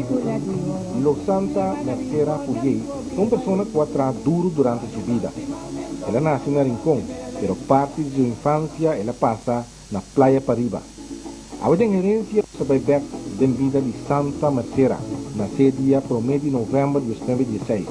Lo Santa Mercera Puyé é uma pessoa que trabalha duro durante sua vida. Ela nasce na Rincón, pero parte de sua infância ela passa na Playa Pariba. A herência sobre a vida de Santa Mercera, nasceu dia 1 de novembro de 2016.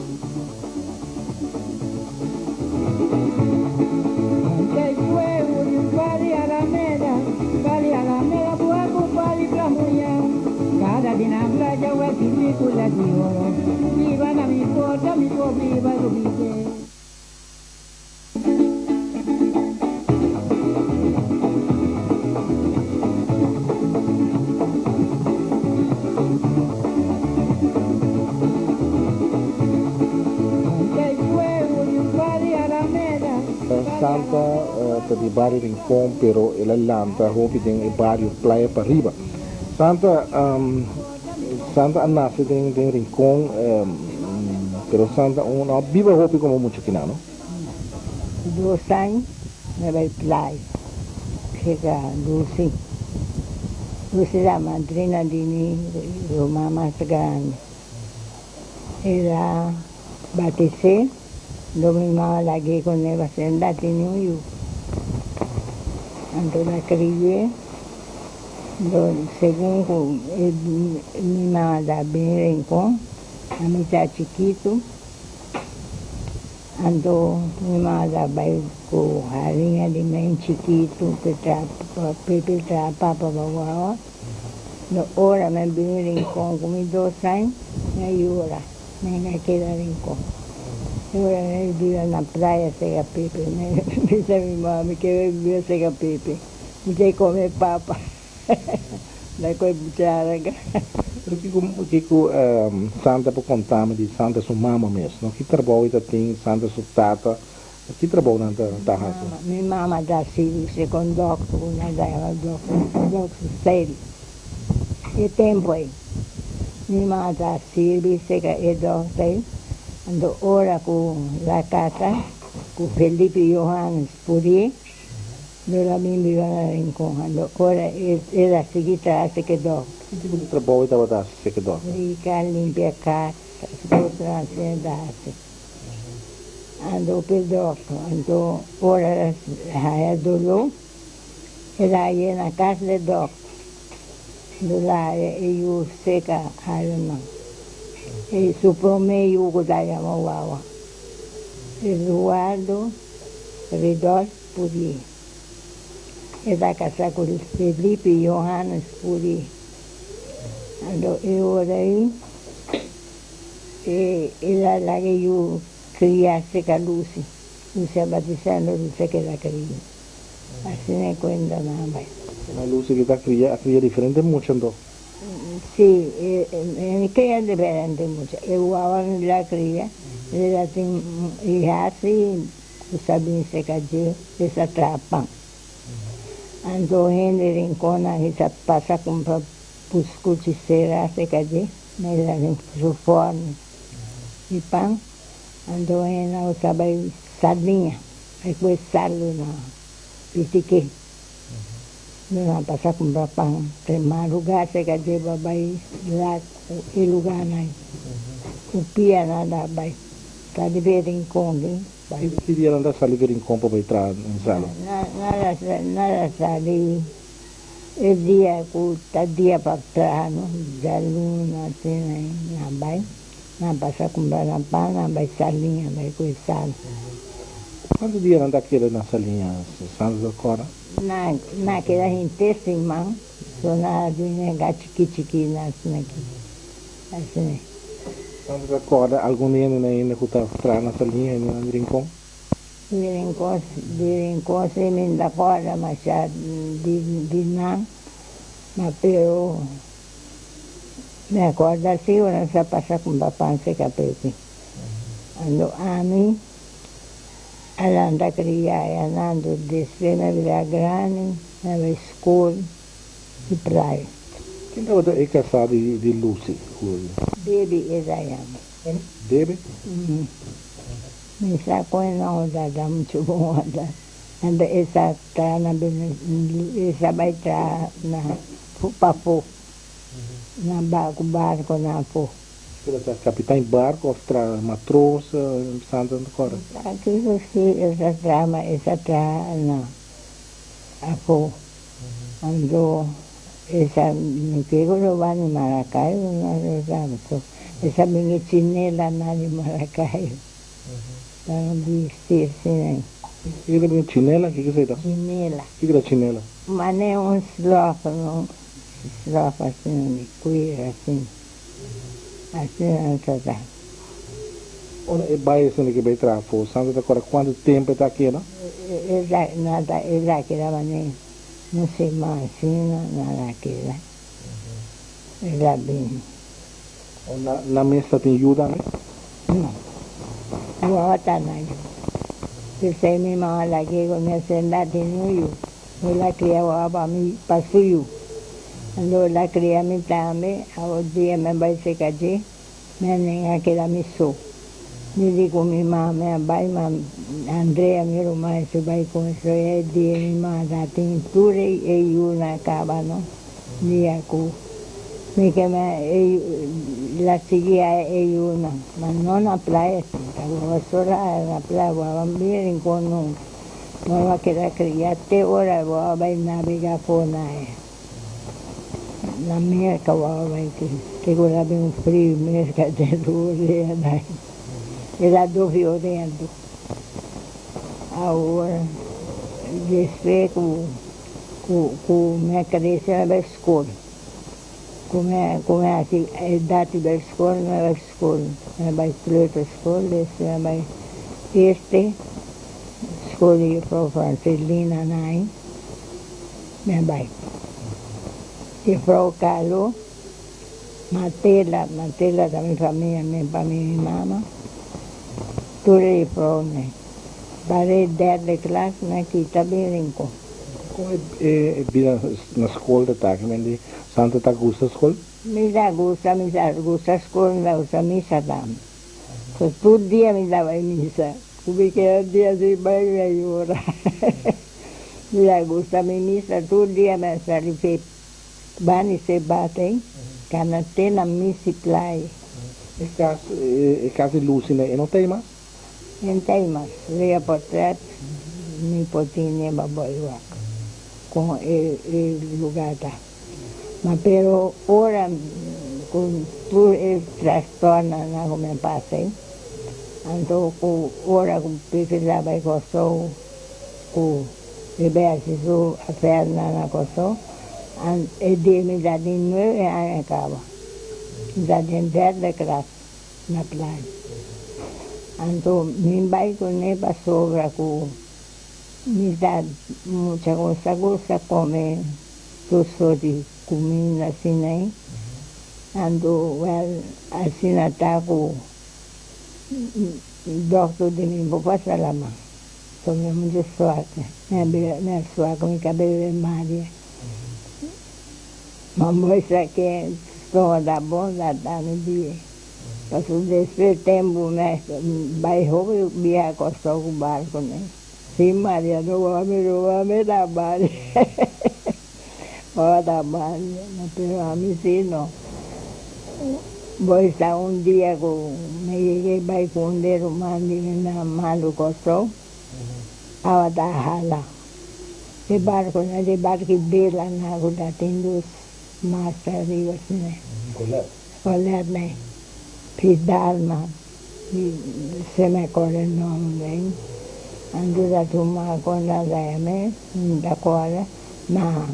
Santa di barrio Rincón, pero ela lanta hopi den barrio Playa Pariba. Santa nasce den Rincón, pero Santa una vive hopi como mucho que no. 2 años me va a playa, que Lucy. Lucy la madrina de mi mamá más grande. Era bautizé. Lo mismo la que con el hacienda tenía yo. Cuando la crié, según mi mamá la bien con, a mí está chiquito, ando mi mamá la va con harina de men chiquito, pepe papa guau. No, ahora me viene con mis 2 años, me ayuda, me queda rincón. Ahora vivo en la playa Sega Pepe, me dice mi mamá que vive Sega Pepe, me quiere comer papa, la coi cuchara. Que Santa por contar de Santa sua mama mesmo, não que trabalho tem Santa sua tata, que trabalho na raça. Minha mamãe da serviço com doctor, uma dela doctor sério. E tempo aí, minha mamãe da serviço que é doctor. Ando ora con la casa, con Felipe Johannes Puri, dove mi viveva in Rincón. Ando ora era seguita a Sequedó. Que tipo de trabalho estava da Sequedó? Rica, limpia casa, sposta ansiedade. Ando per dopo, ando ora a dolore, era aí na casa de dopo. Do lá eu seca a irmã. E suprome Hugo da Yamawawa. Eduardo Ridolf Puri. E da casa con Felipe Johannes Puri. Allora, io lei e la che io criasse con Lucy. Lucy abbattisando Lucy che la cria. Así me cuenta nada. La Lucy que está cría diferente mucho entonces. Sí, mi cría es diferente mucho. Igual en la cría, y así, saben se cayó, se atrapan. Ando en el rincón, y se pasa con puscuchicera, se cayó, me la en su forma. Y pan, ando en la usaba sardinha, después salgo na pisique. Não passar com papão, tem mais lugar, se quer dizer, babai, lá, e lugar aí. O pia nada, vai. Está de ver em Congo, vai. Que dia não dá sali ver em campo para entrar em sala? Nada sali. O dia, o dia para trás, já luna, assim, não vai. Não passar com papão, não vai salinha, vai com sal. Quantos dias anda aquele na salinha, Santos da Cora? Naquela gente sem mão, só na dunha chiqui assim aqui. Assim. Santos da Cora, algum dia ainda que está atrás na salinha, no rincão? Rincão, se me dá corda, mas já de não, mas pero me acorda assim, não se passa com papão, se capete. Ando a mim, andando criar, andando desde na Vila Grande, na escola e praia. Quem estava aí casado de Lucy? Baby e Diana. Baby? Mi sa ko na da muito bom da. Anda essa tá na essa vai tá na papo. na barco na po. Pero tá capitão barco, ostra matroos, Santa Cora. Aqui essa trama na po. Ando esa no que no va ni Maracaibo, no lo sabes. Esa minha chinela na de Maracaibo. Para vestir-se, né? O que é chinela? O que é isso? Chinela. O que é chinela? Mas é um slofa, não? Slofa assim, de cuir, assim. Assim não está. Ora, é bairro assim que vai entrar, for Santa Cora, quanto tempo está aqui, não? Nada, que era mané. Não sei mais, assim, nada que era. Era bem. Na mesa tem ajuda, né? Não. Buata nada. Se sei me mal lagi ko me senda tinuyu. Wala kriya wa ba mi pasuyu. Ando la kriya mi tambe, ao dia me vai se kaji. Me ninga que la miso. Me digo mi mamá, vai ma Andrea mi rumah se vai com isso é dia mi mamá da tintura e una acaba, no? Dia ku. Mi que la seguía una, ma non a playa, stavo sola na playa, volevam vir con non va che la criate ora vai naviga fona na mia che vai che guarda un frio merca de dai era do violento agora despe com minha cabeça na escola. Come assim, dati da escola, na escola, vai para escola, vai escola para Francelina, não, vai. E para o Carlos, Matela da minha família, para minha mamãe, tudo é para mim. Para dela classe, né, que está bem limpo. Como é vida na escola, tá? Que Santa tá gosta da escola? Me gusta a escola, me gusta a missa também. So, todo dia me dava missa. Porque era dia de banho e orar. Me gusta a missa, todo dia me salve. Bani se batem, cana tem na missa e playa. É casa de luz, né? E não tem mais? Não tem mais. Veio por trás, me potinha baboiuaca. Com o lugar da. Mas pero ora com por el trastorno na como passei, então com ora com precisava ir com com liberdade a perna na coçou, e de me dar de novo e acaba, já dentro da classe na praia, então me vai com ele para sobra com me dá muita coisa comer, tudo de comida assim, né? Ando, assim, tá com o doutor de mim, vou passar lá, mas tomei muita sorte. Minha sorte com o cabelo vermelho. Mas moça que estou da bom, da no dia. Passou desse tempo, né? Bairro e via com o barco, né? Sim, Maria, não vou me dar barco. Ora, pero a mí sí no. Voy a estar un día me llegué a con un dedo más de malo costó, a Jala. De barco y vela, na tem dos más arriba, né? Colar, Pidalma, se me corre el nombre, ando da tomar con la dame, da cola, na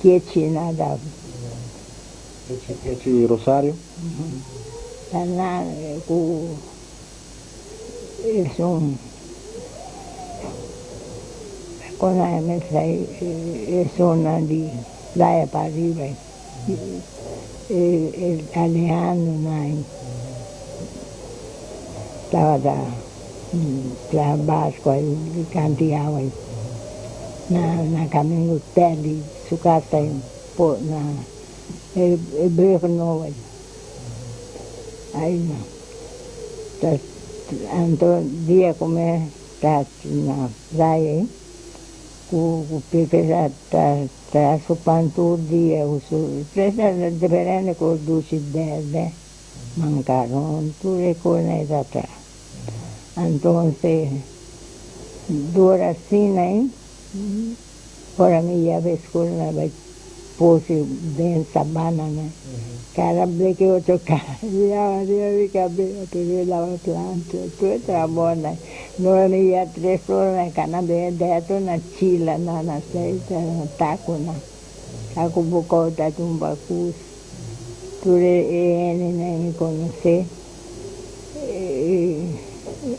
que tinha dado. Esse Rosário? Está lá, eles são, quando a gente sai, eles são de lá para arriba, Alejandro, estava para baixo, canteava na caminho dele, sucata na Hebreu Novo. Aí então dia como está na praia, o Pepe já está supando todo dia, precisa dependendo com doce de macarrão, tudo é coisa atrás. Então, dura assim, né? Para mim, a vez que eu vai pôr dentro da banana, cada vez que eu tocar, eu cabelo, eu lavo planta, tudo é bom, né? Não ia 3 horas, na dentro, na chila, na seita, na taco, bucão, um bacus, tudo me conhecer.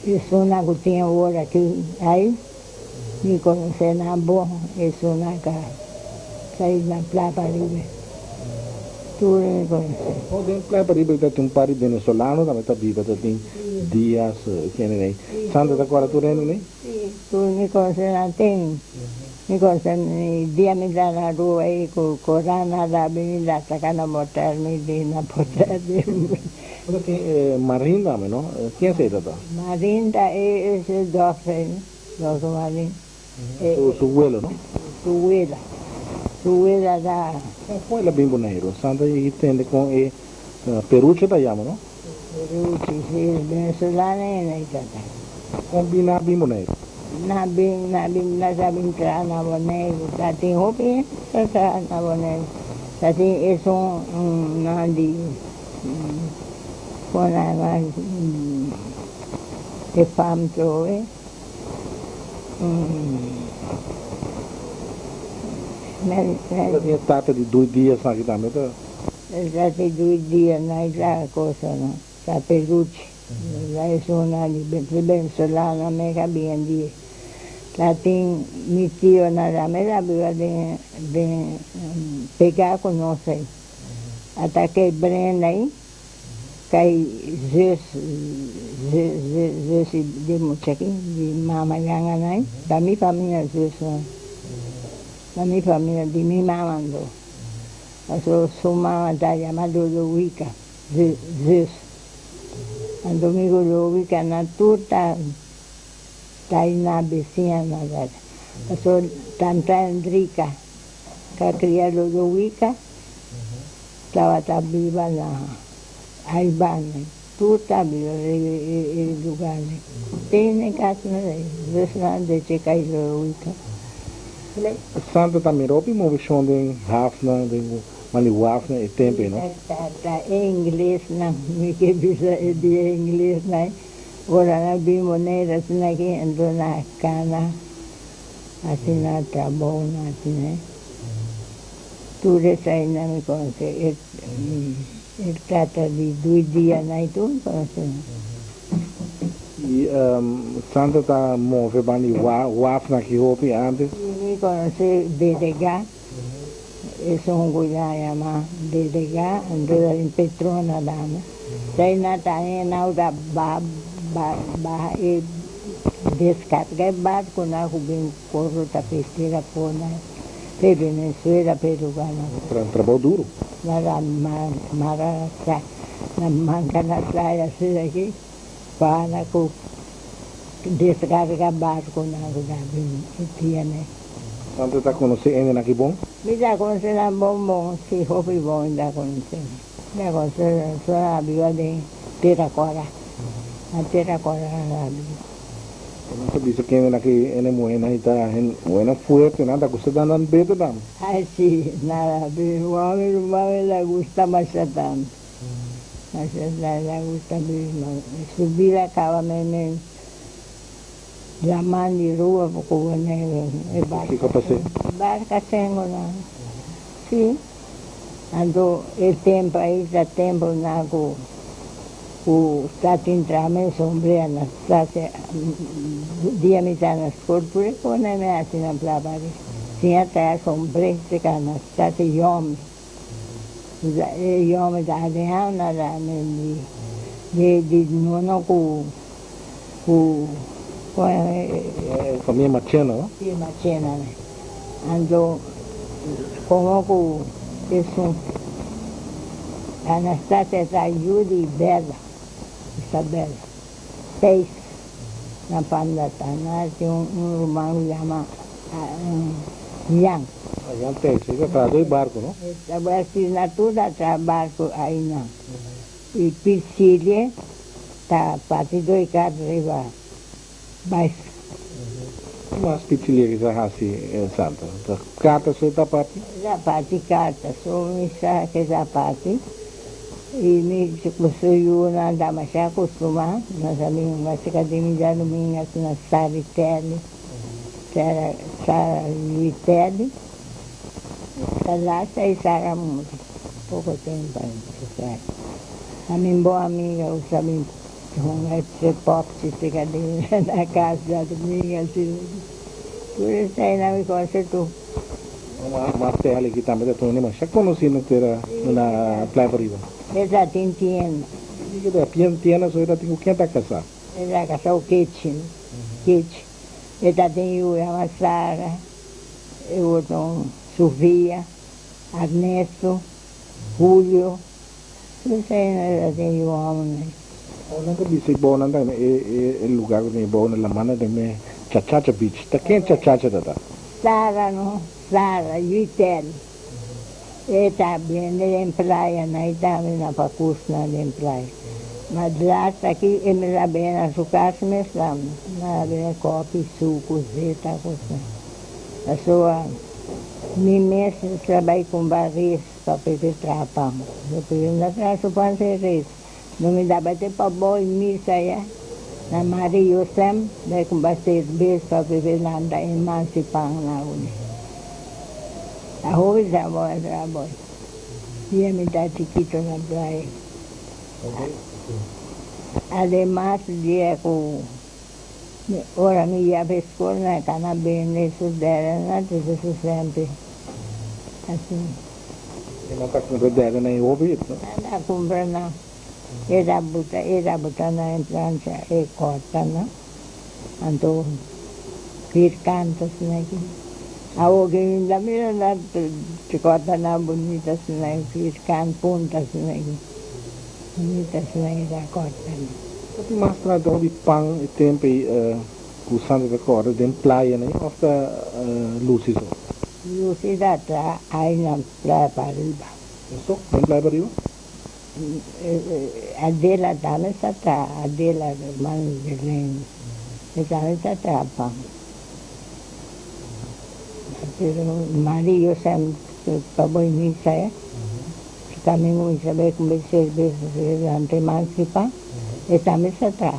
Isso na tinha hora aqui, aí, me conhecer na boa, isso na casa, sair na plapa ali, tudo me conhecer. O den playa pariba tem um par de venezuelano também está vivo, tem dias, quem é aí? Santa da Cora Tureno, né? Sim, tudo me conhecer na tem. Me conhecer, dia me dá na rua aí, com corana da avenida, sacando motor, me diz na porta dele. Marinda, não? Quem é essa? Marinda é esse doce Marinda. Su abuelo, não? Suela da... Foi lá bem bonito. Santa e tem com peruche da yama, não? Peruche, sim, venezuelana é na Combina bem bonito. na sabe entrar na boneca, tá tem roupa, tá na boneca. Tá tem é só na de quando é fam trove. Tinha tata de 2 dias aqui também, tá? Já tem 2 dias, não é coisa, não. Tá peruche. Já é só na de venezuelana, mega bem dia. Lá tem meu tio na ramela, de pegar com nós aí. Até que Brenda aí, cai Zeus de Muchaki, de Mama Yanga aí, da minha família Zeus, da minha família, de minha mamãe. A sua mamãe está chamada Luica, Zeus. A domingo Luica na tuta, está aí na vizinha, na verdade. A sua tanta Andrica, que criada Luica, estava viva na Aibane. Tudo está vivo, el lugar. Tem casa, Zeus de checar Luica. Santa também roupa e movição de Hafna, de Maniwafna e tempo, não? Tá em inglês, não. Me que bisa de inglês, não. Ora na bimoneira, assim aqui, entrou na cana, assim na trabalho, assim, né? Tudo isso aí não me conhece. Ele trata de 2 dias, não é tudo, conhece. E Santa está movendo Maniwafna que roupa antes? Me conhece delegado. Eso es un guayama más delegado, entonces en Petrona dama. Sai na taen auda ba descarga barco na rubem corro ta pesqueira pona. Pe Venezuela peruana. Trabalho duro. Na mara na manca na praia assim aqui. Para com descarga barco na rubem tiene. Santa está conhecendo aqui bom? Me dá conhecer a bom, se roupa bom, ainda conhecer. Me dá conhecer só a viva de Terracora. A Terracora a viva. Não sabia que ainda aqui é moena e está moena forte, nada, você está andando bem, tá? Ai, sim, nada, o homem le gusta mais tanto. Mas le gusta mesmo. Subir acaba mesmo. La mano de rua, porque é barca. Barca tenho lá. Sim. Ando o tempo aí, está tempo na o stato entrame sombria na stato dia me está nas corpore, quando me assim na plabari. Sim, até sombria, se cá na stato yom. Yom da adeana da me de nono com família Machena, não? Sim, Machena, né? Ando como isso. Anastasia está Yuri Bela, Isabela. 6 na Pandatana, tem um romano chamado Yang. Aí tem, você traz dois barcos, não? Trabalhei na toda trabalho aí não. E Piscília, tá, parte dois carros rival. Mas, Mas pitilia que já assim, Santa. Carta sua da parte? já parte carta, só me sabe que já parte. E me construiu na dama já acostumar, nós amigos, mas se cadê já domingo aqui na Sara Terli, Sara Terli, Salasta e Sara Muda. Pouco tempo aí, a minha boa amiga, o sabe, com esse pop, se cadê na casa já domingo, assim, por isso aí não me consertou. Uma terra ali que também está tão mas já conheci na Praia Riva. Essa tem tienda. E que da tienda só era tipo quem está casado. Essa casa o kitchen, kitchen. Essa tem eu, a Sara, eu tenho Sofia, Ernesto, Julio. Isso aí essa tem eu homem. Orang que bisa bawa nanda lugar ni bawa na lamana de me Chachacha Beach. Ta quem Chachacha dada? Sara no, Sara, Vitel. Esta viene en playa, na ita na pakusna en playa. Madras aqui e me la bem a su casa me slam. Na bem copi, suco, zeta, coisa. A sua mi mês trabalhei com barris para fazer trapão. Eu pedi na traço para ser res. Não me dá bater para boi missa ya. Na Maria Yosem, daí com bastante beijo para fazer landa emancipang na uni. A hoje já vai trabalhar. E a me dá chiquito na praia. Además, dia com ora mi ia per scuola, cana bene, su dera, isso sempre. Assim. E não está com rodeira nem ouvido. Anda comprando. Era buta na entrância e corta, não? Andou cantos aqui. A outra ainda mira de corta na bonita, assim, puntas aqui. Bonita, assim, da corta. Tapi mas para de pang e tempo usando da cor de praia nem of da Lucy so. Lucy da tra aí na praia Pariba. So, nem praia Pariba? Adela dame sa tra, Adela man geleng. Dame sa tra pang. Pero Mario sem paboy misa ya. Kami mo isabi kung beses ante mansipa. Dame sa tra.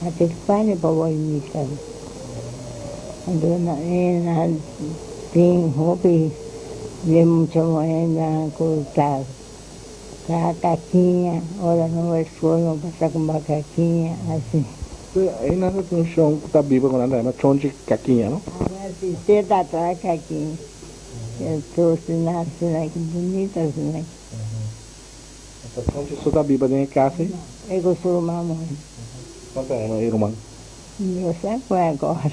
Ate pani paboy misa. Ando na ting hopi lem chamo na ko ta caquinha, ora no escola, passar com uma caquinha, assim. Aí nada tem um chão que está vivo quando anda, mas chão de caquinha, não? Assim, você tá atrás caquinha. Eu trouxe assim, que bonita, assim. Essa chão de só está viva dentro de casa, hein? Eu gosto de mamãe. Quanto é, meu irmão? Eu sei qual é agora.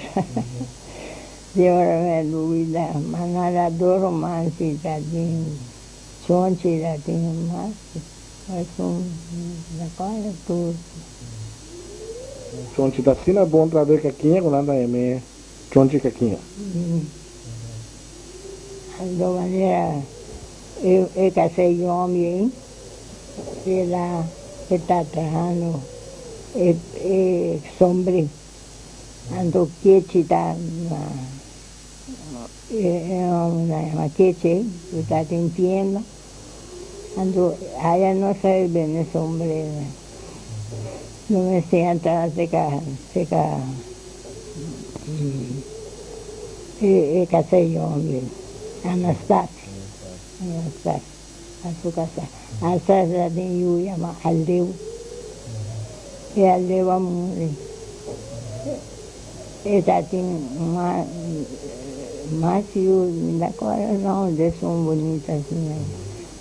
De hora é dúvida, mas nada do romance, tadinho. Chonchi da tinha mais, mas agora tudo. Chão de da sina bom para ver caquinha quando anda é me chão de caquinha. De maneira, eu casei homem, ela está trabalhando, é sombrio, ando quieta uma quieta, está entendendo. Ando, allá no sabe bien ese hombre, no me sienta seca, casé yo, Anastasia, a su casa. Anastasia de yo llama Aldeu, y Aldeu a morir. Esta tiene más yo, la cosa no, de son bonitas,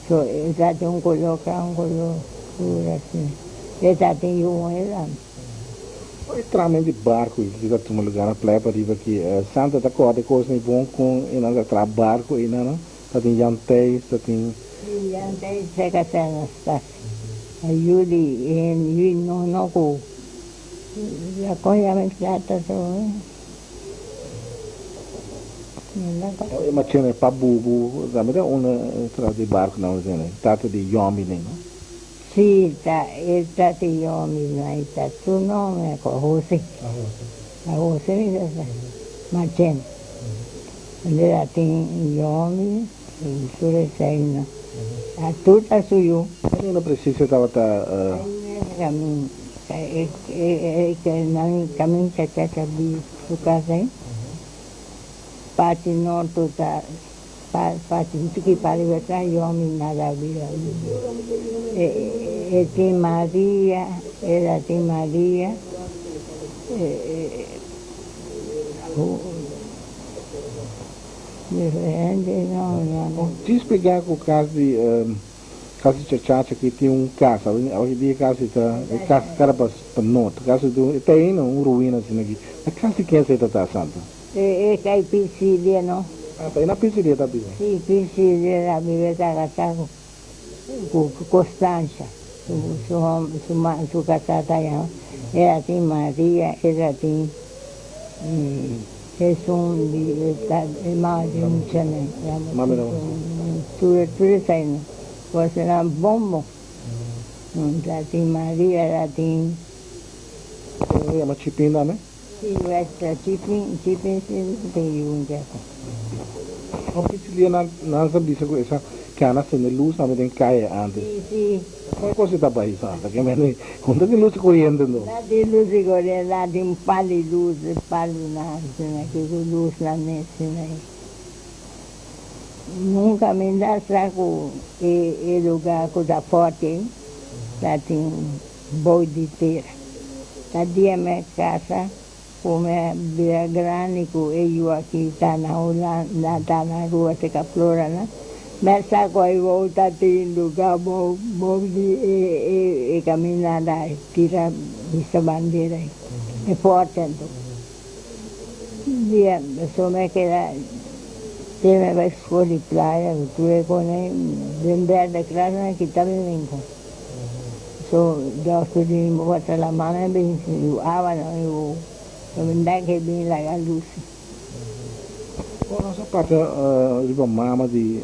so, esa tem um color puro assim. Essa tem ela. Literalmente barco, que está num lugar na praia para ir aqui. Santa da Corda, coisa nem bom com e nada tra barco e não. Tá tem jantei, tá tem. Jantei se casando está. A Yuli não co. Já conha me trata só. Mas tinha para bubu, também uma tra de barco não, né? Tata de yomi, né? Sì, il tati yomi, ma il tatu nome è così. A così mi dice, ma c'è. Le dati yomi, il sole sei, a tutta su io. Não precisa estava Camin, camin c'è di su casa, pati non tutta, pati tutti che parivano yomi nada via. E ti Maria, era ti Maria, differente, no. Ti spiegare con caso de chacha que tinha casa, hoje em dia casa cara para norte, casa do tem não ruína assim aqui. A casa que é essa tá santa? E che pizzeria, no? Ah, tá na pizzeria tá bem. Sì, pizzeria la viveva con Costanza, su casata era di Maria, era di Gesù di immagine, tu sai, no? Forse era un bombo, era di Maria, era di... Ma cipina, né? Sì, questa cipin si giunge. A pizzeria não sabe disso, essa que a nossa luz não tem caia antes. Sì. Come cosa sta pai santa? Che me conta che luce corriente no? La di luce corriente, la di un palo di luce, palo nasce, che luce la messa. Nunca me dá saco e lugar coisa forte, lá tem boi de terra. Lá dia minha casa, como é bem grande, que eu aqui está na rua, se caplora, né? Mas saco aí volta tem lugar bom de caminhar lá, tira essa bandeira aí. É forte, então. Dia, só me queda tiene la escuela y playa, estuve con él, vender de clase, quitarle el hijo. So, yo estuve hasta la mano, y yo vendía que bien la luz. Buona parte di mamma di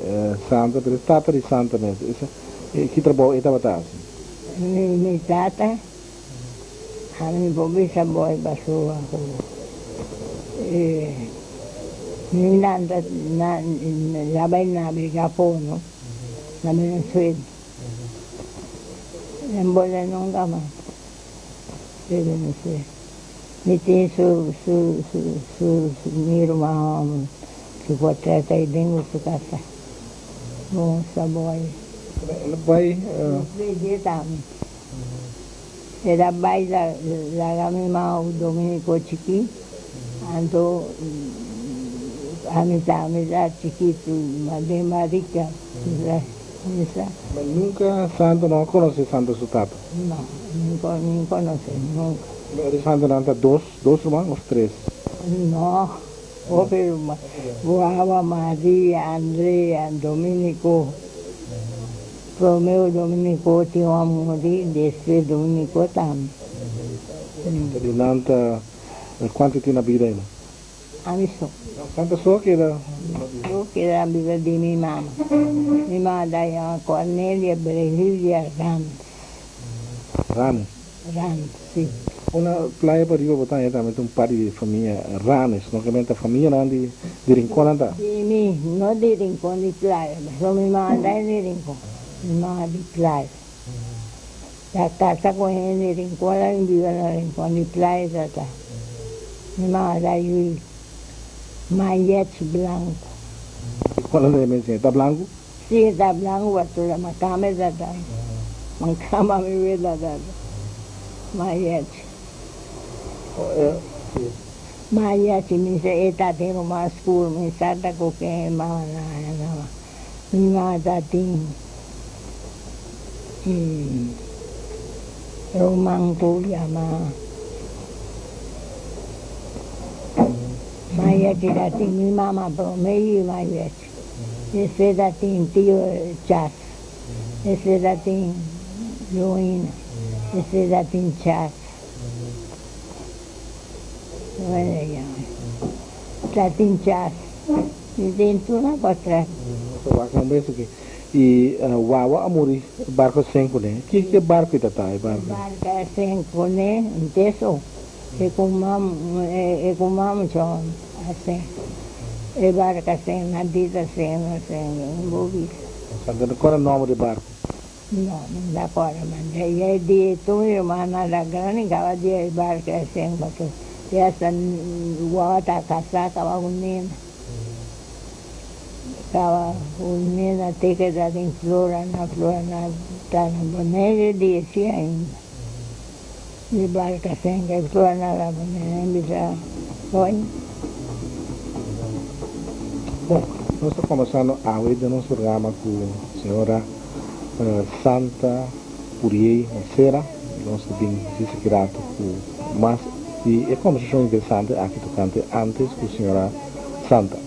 santa, per stata di santa mesmo. Chi trabalha e tava Mi tata, a mi pobisa boy pasó Nanda la vaina del Giappone, la Venezuela. Non vuole nunca más de Venezuela. Mi tiene mi hermano, su portata y tengo su casa. No, Saboy. Vai. Era baila la misma Domenico Chiqui, ando a metà chiquito, ma de marica, Mas nunca santo não conhece santo su tata. no, non conosce, nunca. Di santo nanta dos irmãos, três. No, povero, Guava, Maria, Andrea, Domenico, Romeo Domenico tinha uma morrer, desse Domenico também. Di nanta quanto tinha na vida ainda? Amico. Santa só que era. Io che era la vita di mia mamma. Mia mamma da Cornelia Brasilia Ranes. Rams, sì. Una playa per io botar também um par de família Ranes, não que a família não de rincón anda. Sì, non di rincón di playa, ma sono mia mamma di rincón. Mia mamma di playa. La casa con il rincón, la vive nel rincón di playa. Mia mamma da io. Maillete blanco. Qual é a menção? Tá branco? Sì, da blanco, ma cama da da. Ma cama mi vede da. Maillete. Maillete mi se eta te no mais scuro, mi sa da coque ma na. Mi ma da tin. Romanco chiama. Maillete da tin, mi mamma promei maillete. E se da tin tio chas. E se da tin Luina. E se da tin chas. Da tin chas. E dentro na quadra. So wa kan beso que e wawa amuri barco senko né. Que barco ita tá, barco. Barca sem cone, inteso. E comam chon, assim. E barca sem nadita sem, envolvido. Santa qual é o nome do barco? Não dá para, mas aí de tu e mana da grande cava de barca sem, porque essa guata casaca va unina. Cava unina te que da em flora na tá na boneira de si ainda. De barca sem que flora na boneira, bisa foi. Bom, nós estamos começando a hoje do nosso programa com a senhora Santa Puriei Mancera. Nós temos sido grato por mais e é como se fosse interessante aqui tocante antes com a senhora Santa.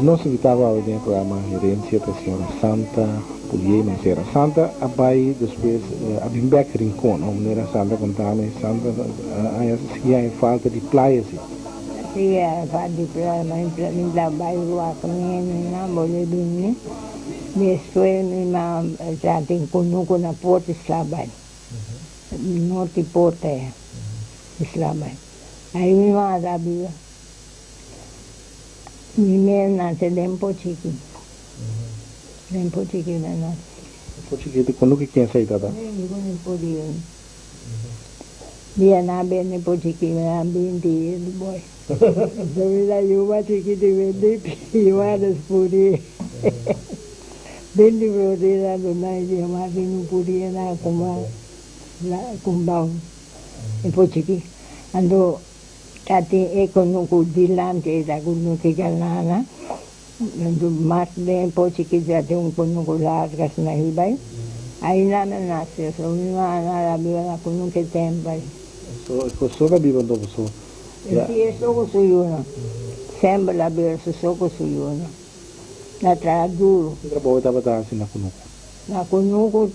Nós invitávamos ao programa Herência da senhora Santa Puriei Mancera. Santa abai depois a Bimbeck Rincon, não era Santa contame, Santa aí falta de praia sim. Sim, falta de praia, mas me dá bairro a caminho na bolha bem. Depois me já tem conuco na porta Islabai. Norte porta é Islabai. Aí me manda biga. Minha nasce tempo chique. Tempo chique na nasce. Tempo chique, quando que quem aceita tá? Nem podia. Dia na bem tempo chique, na bem dia do boy. Dovila yuva chique de vende yuva das puri. Vende puri do nai de amari no puri na kumbang. Tempo chique. Ando Tati ekonoku dilante da kuno kikalana, do mas de pochiki jate konuku largas na hibai. Aí na nasce, so minha na biwa kuno que tempai. So só biwa do so. E soko suyuna. Sempre la biwa soko suyuna. Na traduro. Trabalho tava assim na kuno. Na kuno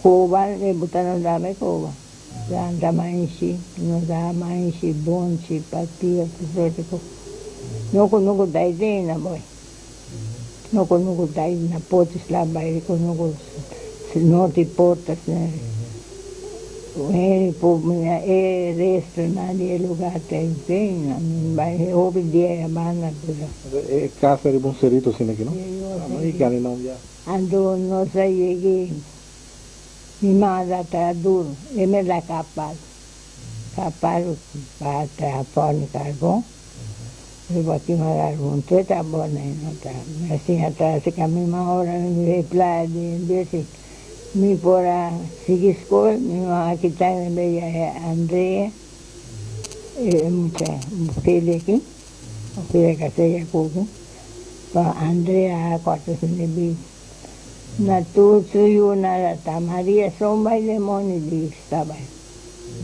kova e butano dame kova. Da manchi, non da manchi, bonci, patia, tutto. Non conosco dai dena poi. Non conosco dai na porta slabai, conosco se non ti porta e resto na di lugar tem dena, vai obi dia mana pura. É casa de bom serito assim aqui, não? Aí que ali não já. Ando não sei que mi manda tradurre e me la capal para trapone carbon e bati magari un teta buona nota assim atrás que a minha hora me reply de invece mi pora sigue escola mi aqui tá é Andrea e muita filha aqui o filho que seja pouco para Andrea a quarta se ne na tu suyu na ta Maria sombai le moni di stabai.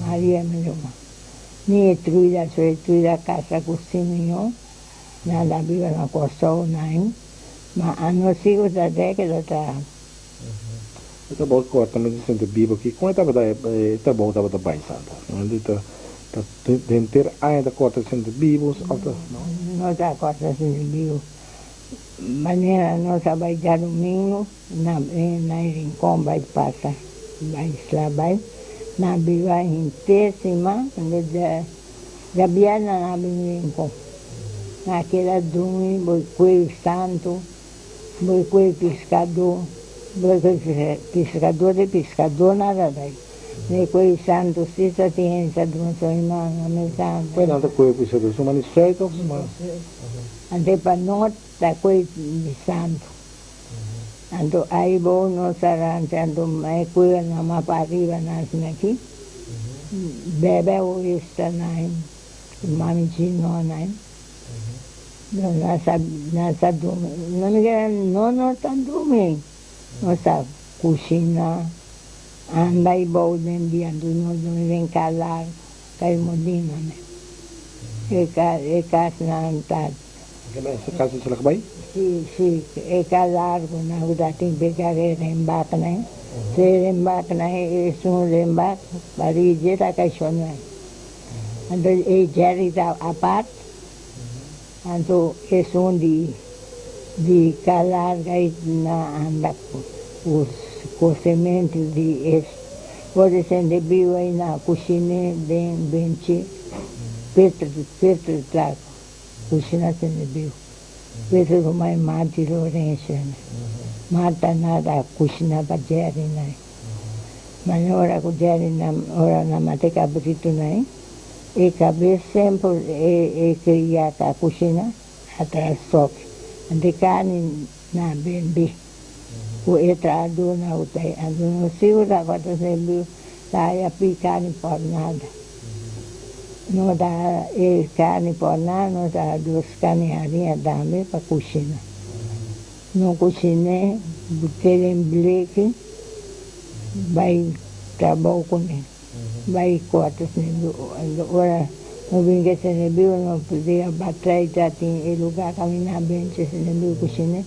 Maria me lo ma. Ni truida casa cucinio, na la viva na costa nain, ma hanno sigo da te che da ta. Ita bom corta mas sente bibo que como estava da ita bom estava da bai santa. Não dita tá denter ainda corta sente bibos alta não. Não tá corta sente bibo. Maneira nossa vai dar domingo na rincón vai passar vai slabai na biva intensima da biana na rincón naquela domingo foi quel santo foi quel pescador de pescador nada daí ne quel santo stessa tienza di un suo imano me santo poi nada quel pescador sono mani certo ma ante pa not da quel santo ando ai bono sarante ando mai quel na ma pa arriva na aqui bebe o esta nai mami chinona, nasa dumi, no está dumi, no sa kusina, anda ibaw din diyan, doon rin kalar, kay Modena, ekas na antad. Sa kaso sa lakbay? Sí, kalar ko na dating bigare rembak na, se rembak na es un rembak, parijera kay sonay. Ando jarita apart, ando es un di kalar kay na andak ko semente di es. Pode ser de bio aí na kusine den benchi, Petro trago, kusina sen de bio. Petro ko mai mati Lorenzo, mata nada kusina pa jeri nai. Mas ora ko jeri na ora na mate cabrito nai. E cabe sempre e cria ka kusina atrás sok. De carne na bembi. O entrado na UTI, ando no segura quando se viu, saia carne por nada. Não dá carne por nada, não dá duas carnearinhas dame para cozinhar. Não cozinhei, botei em bleque, vai trabalhar com ele. Vai cortar se agora não vinha se ne viu, não podia bater, já tinha lugar caminhar bem, se ne viu cozinhar.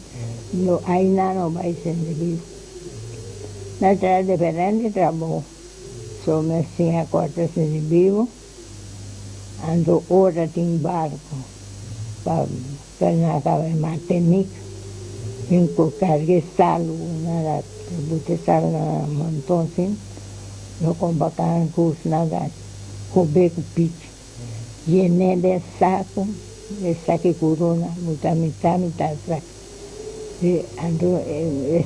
No, ahí no vai ser de vivo. Na terra diferente trabalho. Só me tinha corta de vivo. Ando ora em barco. Para na cabe Martinique. Em carregue salo, nada, bote salo na montão assim. No combacan curso nada. Cobeco pique. Llené de saco corona, muita mitad saco. Ando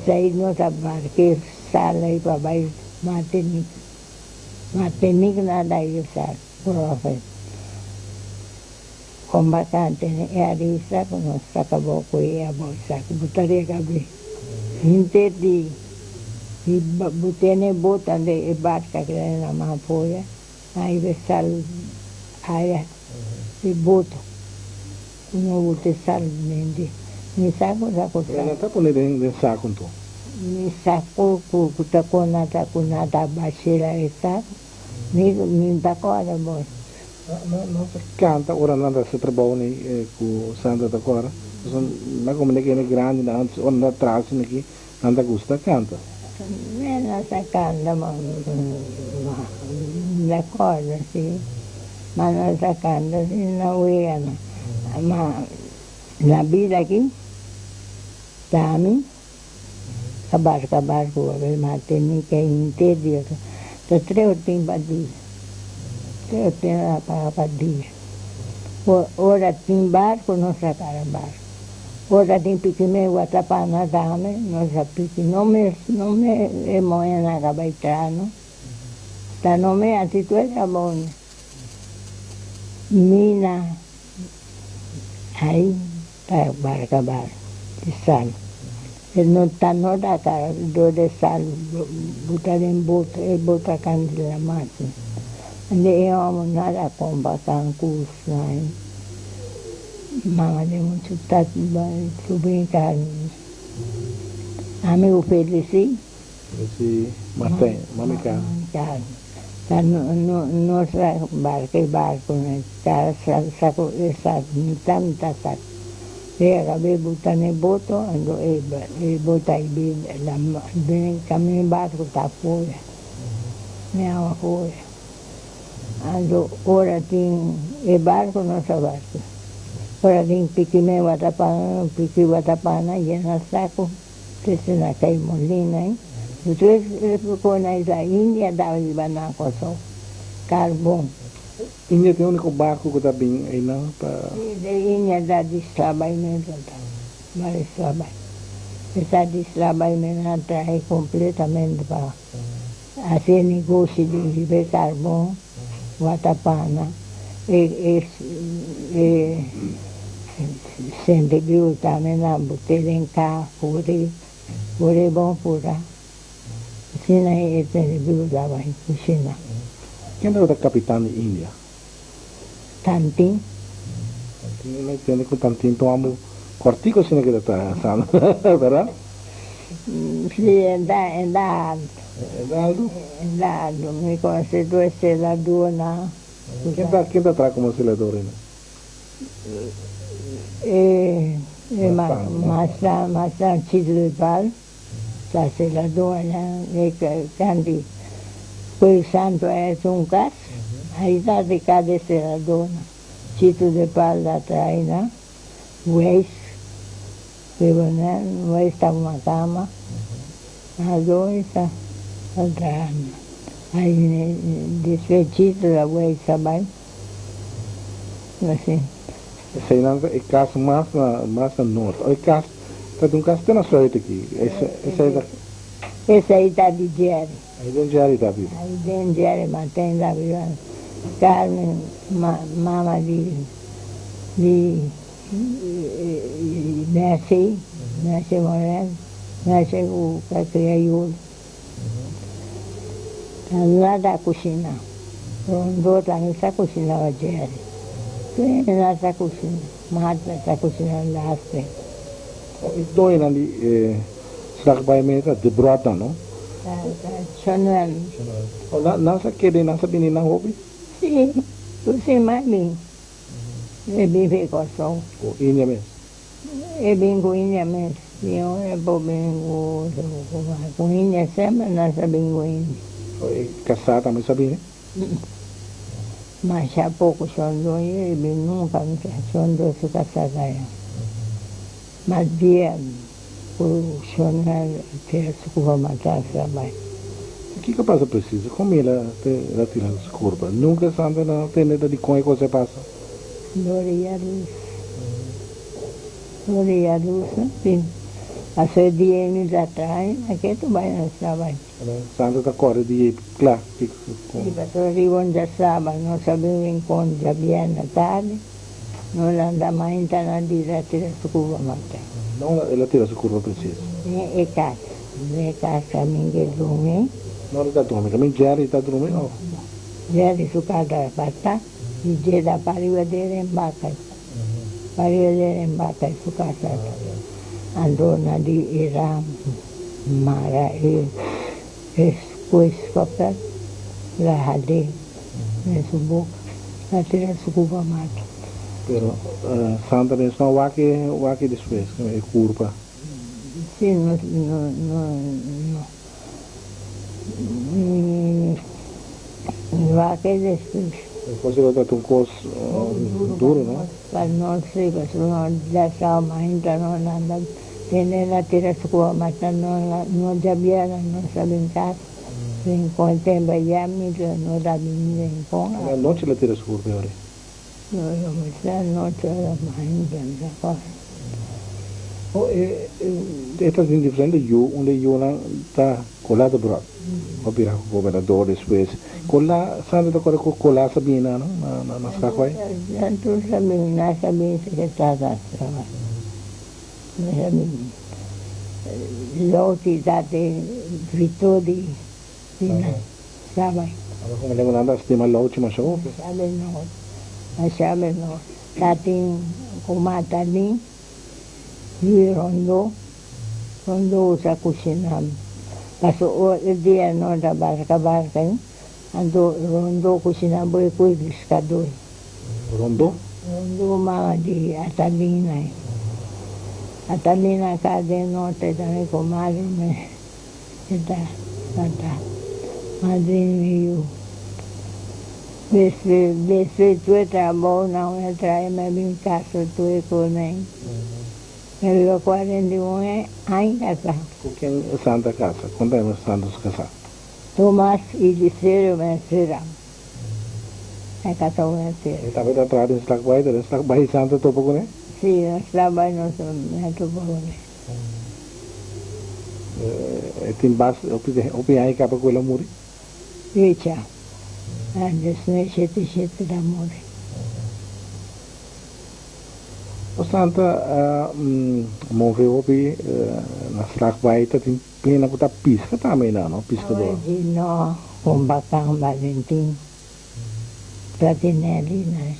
aí não trabalho, que sala aí para baixo, Martinique nada aí sabe, profe. Combatante é a risa, quando acabou com a bolsa, botaria cabe. Entendi, e botei na bota de barca que era na mão folha, aí ve sal, aí e boto, não botei sal nem ni saco Não está ponendo em saco então. ni saco kunata basira esa ni takora boy. Não se canta ora nada se trabalha com Santa da Cora. Na comunidade grande na antes onde atrás aqui nada gusta canta. Não se canta la cosa sì, ma non si canta sì non vedono. Ma la vida aqui Tami, kabar ko abe Martinique interior. To 3 timba di. 3 timba para dia. Ora timbar ko no sacar bar. Ora tim pikime watapana dame, no sa piki no me e moena gabaitrano. Ta no me atituera bon. Mina ai para kabar. Sal. Non stanno da cara, dove sal, buttare in botto e butta canti la macchina. E io non era combattere curso, ma abbiamo città subito. Amico Felici? Sì, Martin, mamica. Non sa barco, sacco, tanta sacco. Era bevuta nel botto, e bottai il cammino in barco sta fuori, ne ha fuori. Ora il barco non sa barco. Ora picchime watapana, llena saco, se na kai molina, Entonces, con la India dava il banaco so, carbon. India tem o único barco que está bem aí não para. India dá deslabamento, vários trabalhos. Essa deslabamento atrai completamente para fazer negócio de viver carbon, watapana, e sente più também na botella em cá, pure bom pura. Sina e sente più dava in cucina. Quem era o capitão de Índia? Tantin. No entiende con tantín tomamos cortico sino que está asando, ¿verdad? Sí, en la Aldo, mi conceito es la duna. ¿quién te atrae como selador? Más chido de pal, la duna, candy. Pues santo es un cas, ahí está de cada seladona. Chito de pal la traina, Weis, Weis está una cama, a dos está otra. Aí desfeito da Weis também, assim. Esse aí é caso mais no norte. O caso, tá um caso tem na sua aqui. Esse aí está de Jerry. Aí dentro de área tá vivo. Aí dentro de Jerry mantém da viva. Carmen, mama de nasce Moreno, nasce o Cacriaiudo. Lá da cozinha, Rondô também está cozinhando Jerry. Quem está cozinhando? Mata está cozinhando lá. E dois ali, slagbaimento de brota, não? Chonuel. Nasa querer nasa menina hobby? Sim, cozinha mais bem. É bem fecoção. O inha mesmo. É bem coinha mesmo. Eu é bom bem coinha sempre nasa bem coinha. Casar também sabia, né? Mas há pouco Chonuel e bem nunca me fez Chonuel se casar. Mas dia o Chonuel fez com a matar também. O que passa precisa? Como ela tira as curvas? Nunca sabe na teneda de como você passa. Gloria a Deus, sim. A sua DNA já traz, aqui tu vai não sabe. Santa da cor de claro. E para arrivare già sabato, non sapevo incontro già bene a tarde, non andava mai in tana di tira su cuba matta. Não, ela tira as curvas precisa. E casa minha dormi, Não está dormindo, caminho diário está dormindo. ieri su casa fatta, di da pari vedere in bacca, su casa. Andona di Iram, Mara e questo per la hadi, nel suo bocca, la tira su cuba matta. Pero Santa mesmo waki después, é curva. Sì, no. Va che después. Depois ele está um cos duro, não? Para non si, no già stavo mangiando, non andavo, tiene la tira su cuba matta, non già viene, non stavo in casa. In quel tempo gli amici non da venire in A noite ela tira as curvas, ora. Io mi sa notte la mangiando cosa. Esta é diferente eu, onde eu não está colado por o virar o governador depois. Colar, sabe da coisa colar sabia não? Na sacoa. Tu sabi se che stata strada. Loti date vittori sabe. Agora como lembra nada, sistema lá última show. Sabe no. Dati comata lì. Di Rondò usa cucinare. Passo il dia non da barca, andò Rondò cucinava e quei pescatori. Rondô? Rondò mamma di Atalina cade notte da me con madre e da madrina io. Vesti tu tra buona, una tra e me in casa tu e con me. Avevo 41 anni in casa. Com quem é Santa Casa? Quando é Santos casar? Thomas e Liceo Mesera. É casa Mesera. E estava atrás do Slackbai Santa topo com ele? Sì, non stava non so, ne topo con E tem base, opi aí capa com ela muri? Richa. Adesso ne siete d'amore. O Santa moveu opi na Slackbai, tem pena que pisca também não? Piscador. Oggi no, con Baccan Valentin, Pratinelli, né?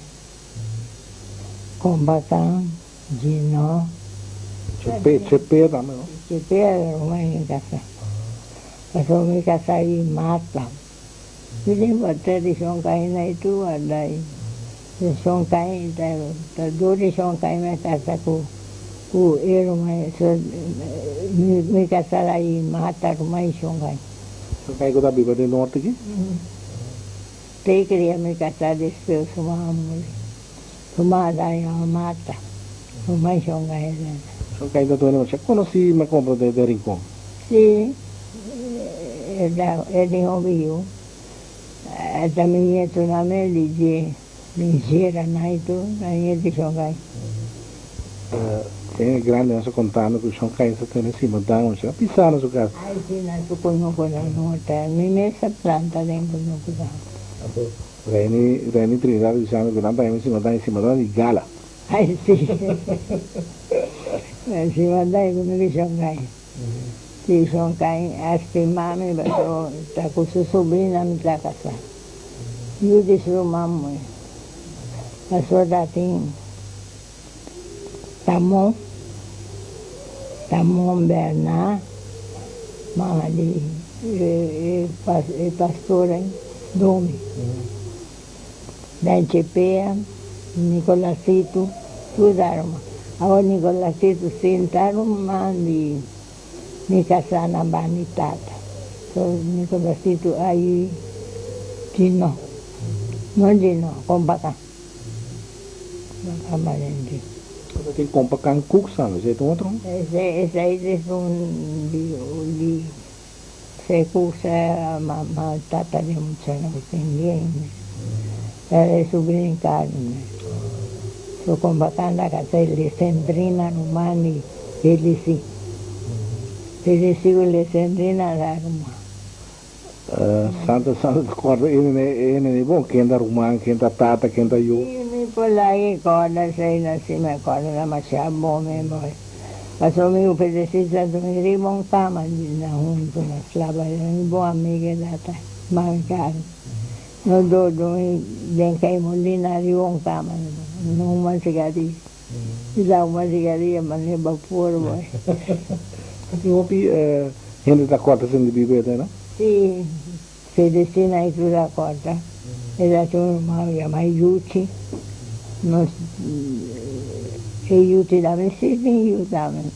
Combacán, Gino, Chepe também, não? Chipea, rumah ni casa. Pasal mi casa i mata. Jadi buat di Songkai na itu ada di Songkai, dua di Songkai me casa ku rumah so mi casa lai mata rumah i Songkai. So kayak kita biba di norte aqui? Te queria mi casa despeu semua amul. Semua ada yang mata. Rumah i Songkai. So kayak kita tuh você conheci me compra de Rincon? Sim, é de Rio. Também é tu na mele de Nigeria, naito, na de Shanghai. Tem grande essa contando que o Shanghai está tendo em cima da onde você pisar na sua casa. Ai, sim, na tu cono no hotel. Mi mesa planta dentro no cuidado. Reni Trinidad diciamo che nanda in cima da di gala. Ai, sim. Si mandai con di Shanghai. Di Shanghai, asti mami, pero ta con su sobrina mi la casa. Io di su mamma. La sua datin. Tamon Bernard, mamma di pastore Domi. Dan Cepea, Nicolasito, tudo arma. Agora Nicolasito sentaram mandi mi casa na banitata. So Nicolasito aí Gino, não Gino, Combacán. Amarende. Tem Combacán Cook, sabe? Você tem outro? Esse aí de se cursa ma tata de mucho no tenía. Era sobrinho Carmen. So Combacán la casa de Sendrina Romani, Felici. Felici con le Sendrina la Roma. Santa corda ele bom quem da Romã, quem da Tata, quem da eu. Mi polai corda sei na cima corda la machabo me boy. Pasó mi upedecita tu mi rimon kama na junto na slava mi bo amiga data mancar. No do den kai molina rimon kama no uma sigari. Ila uma sigari mane vapor boy. Assim opi gente da corda sendo bebida, né? Sì, Fedestina e sulla corda, e la tua mamma mi aiuti, aiuti da me, sì, mi aiutami.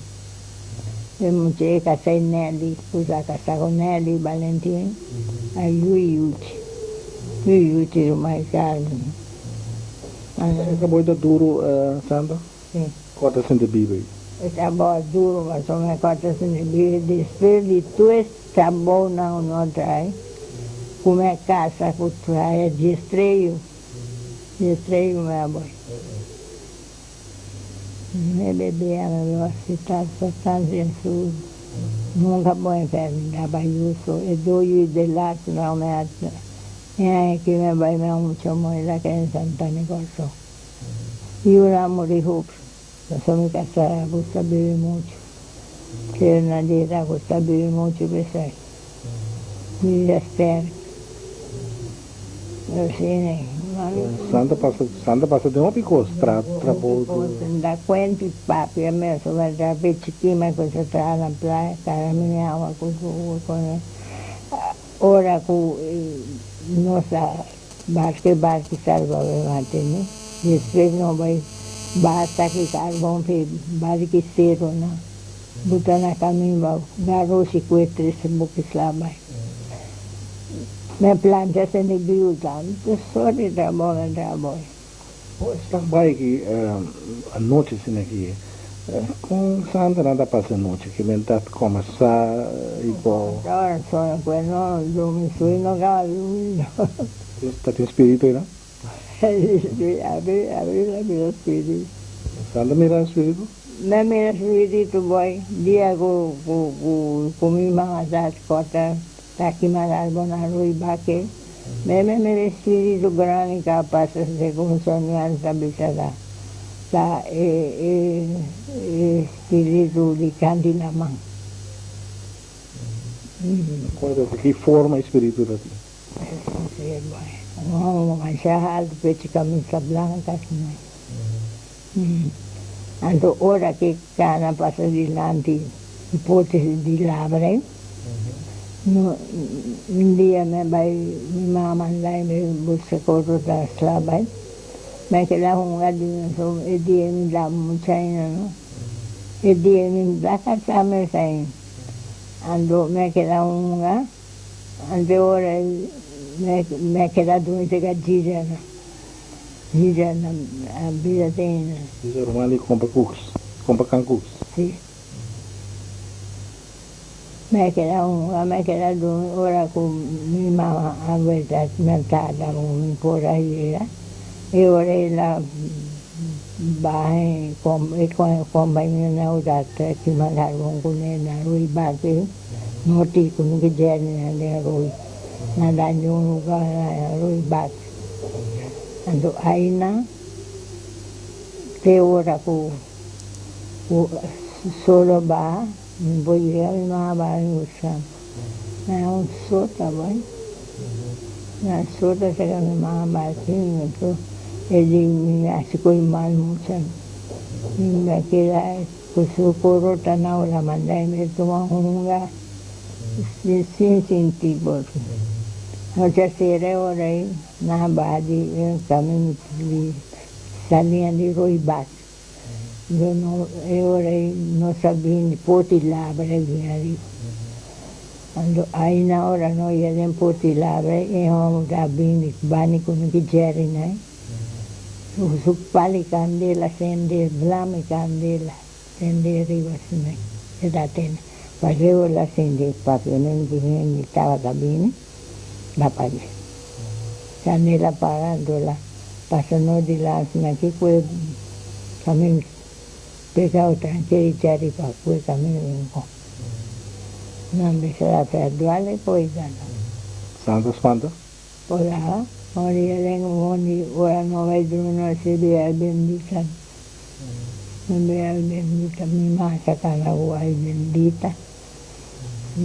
E non c'è casa in Nelly, scusa, casa con Nelly, Valentino, aiuti ormai Carmen. Acabou de duro, Sandra? Sì. Corda sendo bebida. Estaba duro, ma sono corda se ne vive di tu stavo non trai. Come a casa con trai di estreio me boy. Me bebiamo l'università soltanto in sud. Nunca poi infermi, Baiuso e due dell'altro non mi ha. E che mi vai mucho moira che in Santa Nicolò. Io la morì sono casa gusta bere mucho. Que una dieta gusta bere mucho, pesar. Y estar. Santa passa de uma picos para Da cuenta y papi, a mí eso va a ver chiquima con se trae la playa, cara mi agua con ora con no sa barque salva de mantener. Y después no voy basta que carbón fe barque cero na. Buta na caminho, garou sequestre se boquislava. Me planta se ne biutan, só de trabalho. Está bem que a noite assim aqui, com Sandra nada passa a noite, que mentar começar igual. Agora só quando dorme suíno galinho. Está tem espírito aí, não? Abrir espírito. Sandra mira espírito? Me mira espírito boy, dia com minha mãe das cortas. Aqui mais bonaro e baque, me espírito grande capaz de consumir essa bichada, tá espírito de candinamã. Que forma espírito da ti? Não, mas já alto peixe camisa branca, Ando ora che cana passa di lanti ipotesi di labre. No, un dia mi mama andai mi busse corro da slabai. Ma che la hunga di so e di mi da muchaina no. E di mi da casa me sai. Ando me che la hunga. Ando ora me che la dunque che gira. Gira na vida tem. Dice Romali compra cooks, compra cancus. Sì. Me queda ora con mia mamma a verità mercata un po' ragliera e ora la bae come mi hanno dato che magari con una lui bate noti con che genere ne lui na danno un lui bate ando aina te ora con solo ba voy a una barusa na un sota vai na sota se mi mamma tinha to e di mi asico il mal mucho mi queda con su corota na ora mandai me toma unga sin tipo no c'è sera ora na badi cammino salían di roibat io no, e ora non sapevo poti labre via lì. Quando hai una ora noi abbiamo poti labre e ho da bani con i gerine. Su pali candela, sende blame candela, sende arriva su me. E da tena. Facevo la sende proprio, non stava da bene, la paghi. Candela parandola, passano di là, ma che quel cammino peccato tranquilli c'eri per quel cammino un po'. Non mi sarà perduale poi danno. Santa Spanta? Poi là, ora non vedo una sedia bendita. Non vedo bendita, mi manca la guai bendita.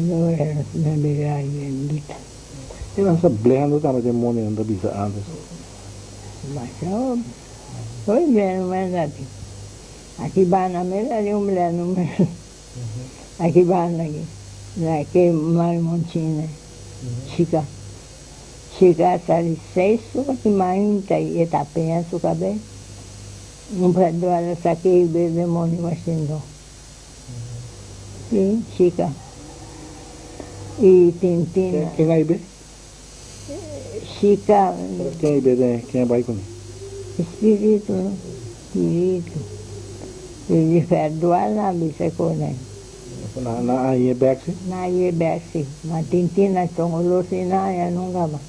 Ora non vedo bendita. E non sta blendo tanto demoni non da bisa antes. Ma ciao, poi mi hanno mandato. Aquí van a ver a un plano, aquí van aquí, la que mal monchine, chica sale sesso, que mainta e tapea su cabelo, un prendo alla saque e bebe moni facendo, sì, chica, e tintina. Quem aí be? Chica. Quem aí be? Quem vai com? Spirito. Quindi perduala bisa kone. Na aí é Bexi? Na ye besi, ma tintina songolo sina ya nunga ma.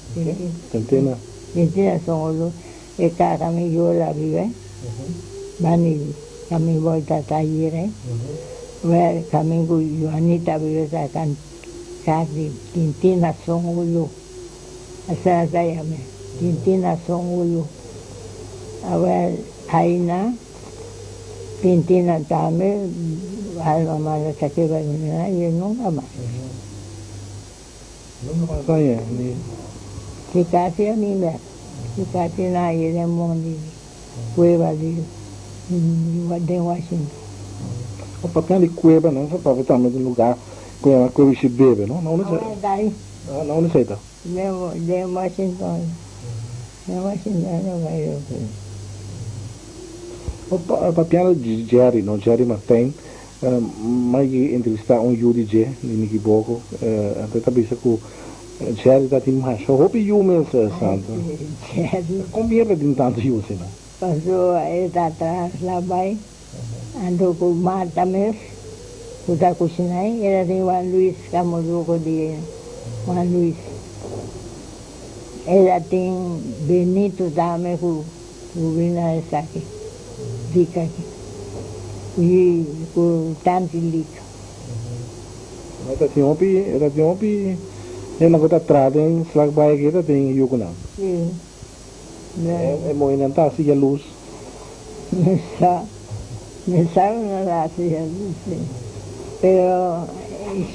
Tintina. Tintina songolo e ka kami yola vive. Bani kami volta tagliere. Ver kami gu Juanita vive sa kan kasi tintina songolo. Asa saya me. Tintina songolo. A ver aina tintina tame alma mala sakeva na ye nunca más. Nunca más aí, ni. Si casi a mí me, si casi nadie de mundo cueva de Washington. O papel de cueva não, só para ver também do lugar cueva se bebe, não? Não sei. Daí, Não sei tá. de Washington. De Washington não vai eu. O papel de Jerry, não Jerry Martin, mas entrevistar Yuri J, nem que pouco, até cabeça com Jerry da tim mais. Só hope you mesmo, santo. Jerry. Como é que tanto you sei, não? Passou aí atrás lá vai, andou com Marta mesmo, com cozinhar, era de Juan Luis, Camoluco de Juan Luis. Ela tem Benito também com o Vina essa aqui. Dica aqui. E com tanto lica. Era de opi, eu não vou estar atrás, em slag by aqui, tem eu com não. Sim. É movimentar assim a luz. Me sabe una gracia, dice. Pero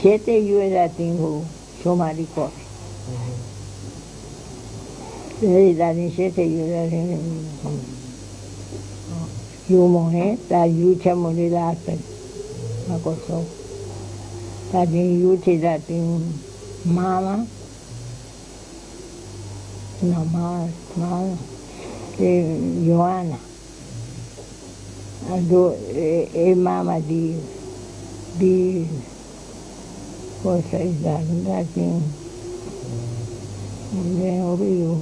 7 yo la tengo, soy maricón. La 7 yo la tengo. io morì, da Giucia morì l'altro, ma cosa? Da Giucia da mamma, no, mamma, Johanna, e mamma di cosa è dato, non vedo.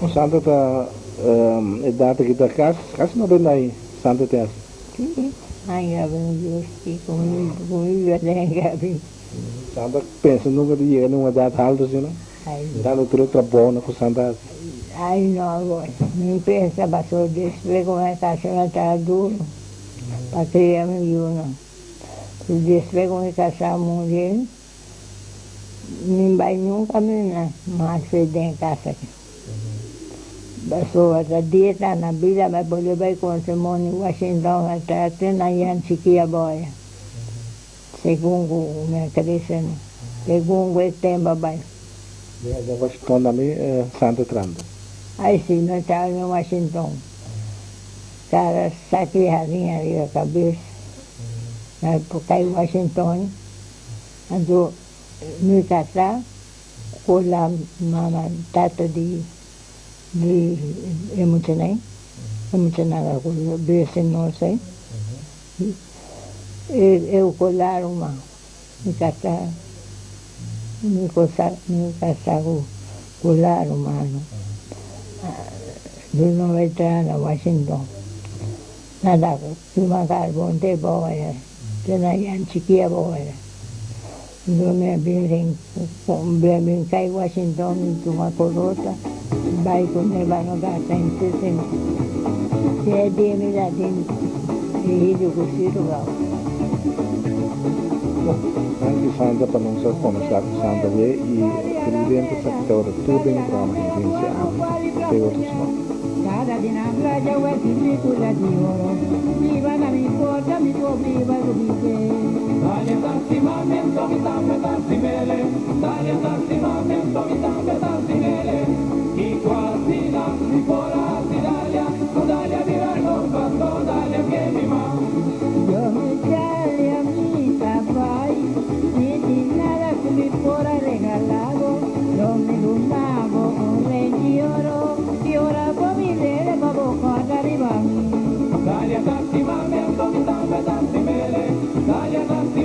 O Santa ta data que da casa não bem aí Santa tem. Sì, anche avevo giusti, come avevo. Santa pensa nunca de ir numa data alta assim, não? Dá no outro trabalho com Santa. Ai no, non pensava solo di sapere come faceva a duro, perché uno, di sapere come faceva a morire, non vai nunca meno, ma sei in casa. Solo la dieta, una vita, ma voleva con Simone Washington, a trattare una Yancichia boia. Secondo me crescere, secondo il tempo, vai. Da Washington da me Santa Tranda. Ai sì, noi siamo in Washington. Cara sacri harinha ali a cabeça. Na época em Washington, andou me casar com a mamãe, tata de Emutenei com o berço não sei. Eu colar uma, me casar com colar humano. Lui non vedrà a Washington. Nada, prima carbon te boia, te na Yancichia boia. Lui mi abbiamo kai Washington, tuma corrota, vai con ne vanno gata in tesino. Se è di mi da din, e io così lo Anche Santa per non so come sta Santa e Presidente Secretary tudo em programa que vem se abre tem outros nomes. Cada dinambra jawa tini kula dioro, viva na mi porta mi copri va copite. Dale tanti mamento mi tambe tanti mele, dale tanti mamento mi tambe tanti mele. I quasi da mi fora d'Italia, Italia viva il combatto, Italia che mi ma. Yo mi chale amica vai, mi dinara che mi fora regalado, yo me donavo un reggioro, y ora poi le babo cosa arrivami. Dale tanti mamento mi tambe tanti mele, dale tanti